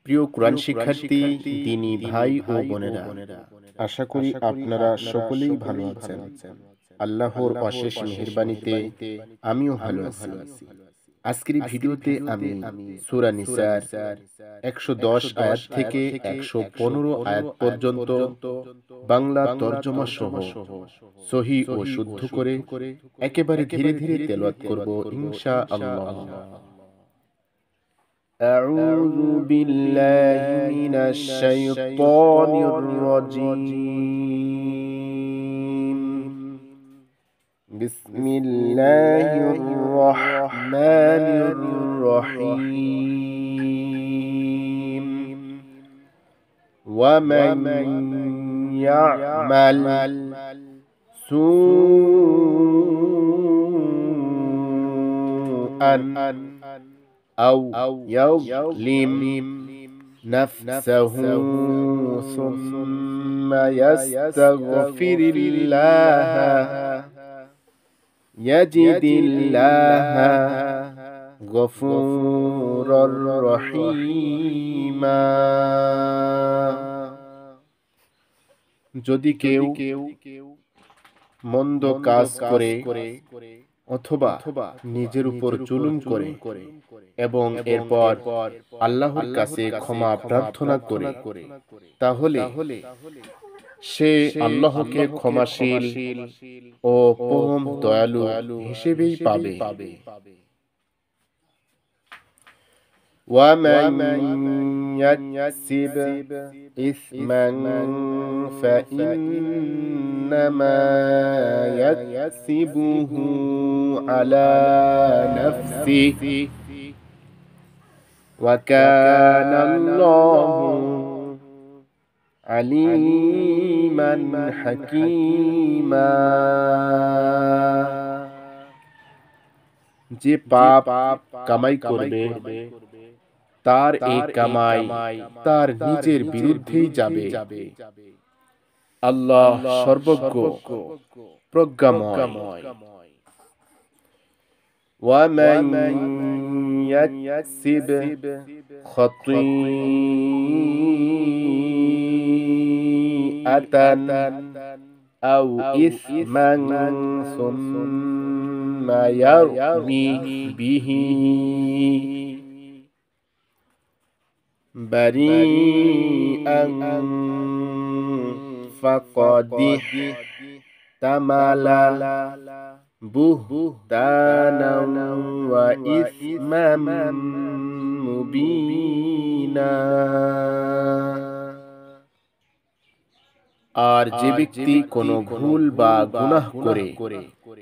প্রিয় কোরআন শিক্ষার্থী, দিনী ভাই ও বোনেরা, আশা করি আপনারা সকলেই ভালো আছেন। আল্লাহর অশেষ মেহেরবানিতে আমিও ভালো আছি। আজকের এই ভিডিওতে আমি সূরা নিসার ১১০ আয়াত থেকে ১১৫ আয়াত পর্যন্ত বাংলা তরজমা সহ সহিহ ও শুদ্ধ করে একেবারে ধীরে ধীরে তেলাওয়াত করব ইনশাআল্লাহ। أعوذ بالله من الشيطان الرجيم. بسم الله الرحمن الرحيم. ومن يعمل سوءا أو يظلم نفسه ثم يستغفر الله يجد الله غفورا رحيما. যদি কেউ মন্দ কাজ করে অথবা নিজের উপর জুলুম করে এবং এরপর আল্লাহর কাছে ক্ষমা প্রার্থনা করে, তাহলে সে আল্লাহকে ক্ষমাশীল ও পরম দয়ালু হিসেবেই পাবে। وَمَن يَكْسِبْ إِثْمًا فَإِنَّمَا يَكْسِبُهُ عَلَى نَفْسِهِ وَكَانَ اللَّهُ عَلِيمًا حَكِيمًا. যে পাপ কামাই করবে তার এই কামাই তার নিজের বিরুদ্ধেই যাবে। আল্লাহ সর্বজ্ঞ, প্রজ্ঞাময়। وَمَن يَكْسِبْ خَطِيئَةً أَوْ إِثْمًا ثُمَّ يَرْمِ بِهِ بريئا فقد احتمل بهتانا وإثما مبينا. আর যে ব্যক্তি কোনো ভুল বা গুনাহ করে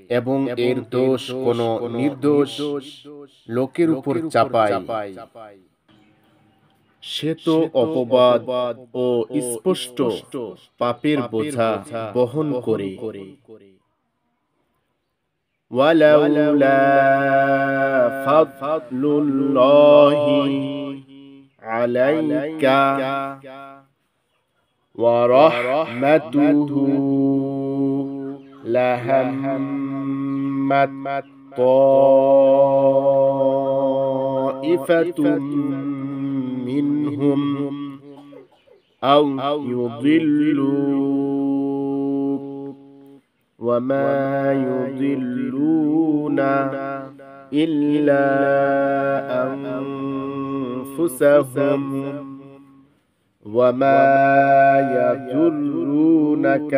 এবং এর দোষ কোনো নির্দোষ লোকের উপর চাপায়, সে তো অপবাদ ও স্পষ্ট পাপের বোঝা বহন করে। ওয়ালাউলা ফাদলুল্লাহি আলাইকা ওয়া রাহমাতুহু লাহাম্মাত তাইফাতুম منهم أو يضلوك وما يضلون إلا أنفسهم وما يضرونك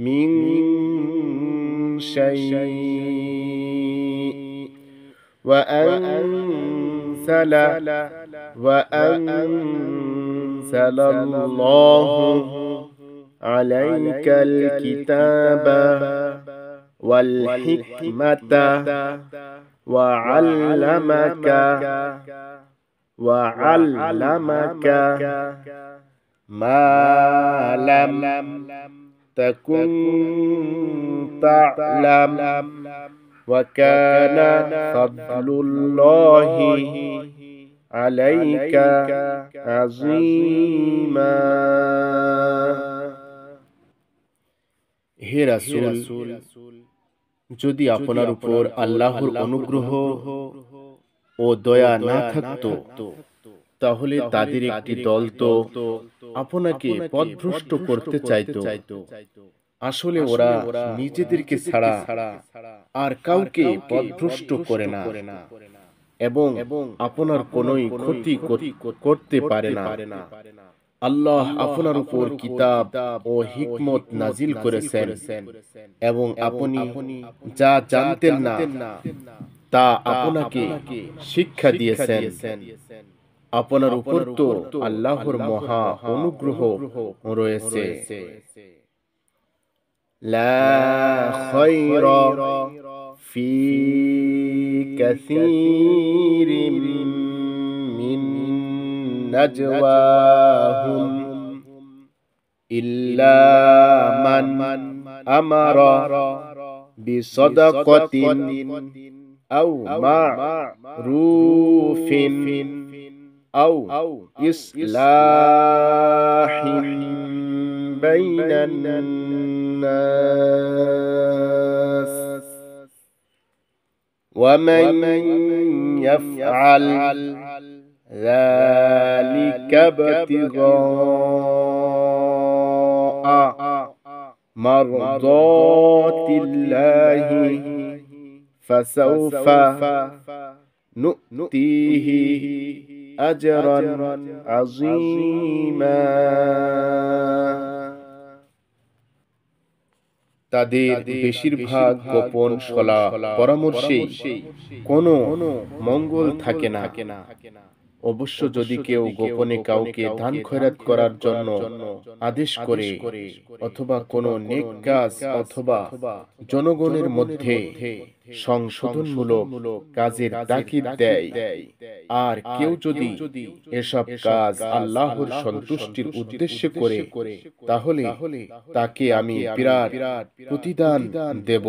من شيء وأنزل الله عليك الكتاب والحكمة وعلمك ما لم تكن تعلم وكان فضل الله عليك عظيما. হে রাসূল, যদি আপনার উপর আল্লাহর অনুগ্রহ ও দয়া না থাকতো তাহলে তাদের একটি দল তো আপনাকে পথভ্রষ্ট করতে চাইতো। আসলে ওরা নিজেদেরকে ছাড়া আর কাউকে পথভ্রষ্ট করে না এবং আপনার কোনোই ক্ষতি করতে পারে না। আল্লাহ আপনার উপর কিতাব ও হিকমত নাজিল করেছেন এবং আপনি যা জানতেন না তা আপনাকে শিক্ষা দিয়েছেন। আপনার উপর তো আল্লাহর মহা অনুগ্রহ রয়েছে। লা খায়রা ফি কাসীরিম মিন নাজওয়াহুম ইল্লা মান আমারা বিসাদাকাতিন আও মা'রুফিন আও ইসলাহিন বাইনান নাস ওয়া মান ইয়াফআল যালিকা ইবতিগাআ মারদাতিল্লাহি ফাসাউফা নু'তিহি আজরান আযীমা। তাদের বেশিরভাগ গোপন সলা পরামর্শে কোনো মঙ্গল থাকে না। অবশ্য যদি কেউ গোপনে কাউকে দান খয়রাত করার জন্য আদেশ করে অথবা কোনো নেক কাজ অথবা জনগণের মধ্যে সংশোধনমূলক কাজের তাগিদ দেয়, আর কেউ যদি এসব কাজ আল্লাহর সন্তুষ্টির উদ্দেশ্যে করে, তাহলে তাকে আমি বিরাট প্রতিদান দেব।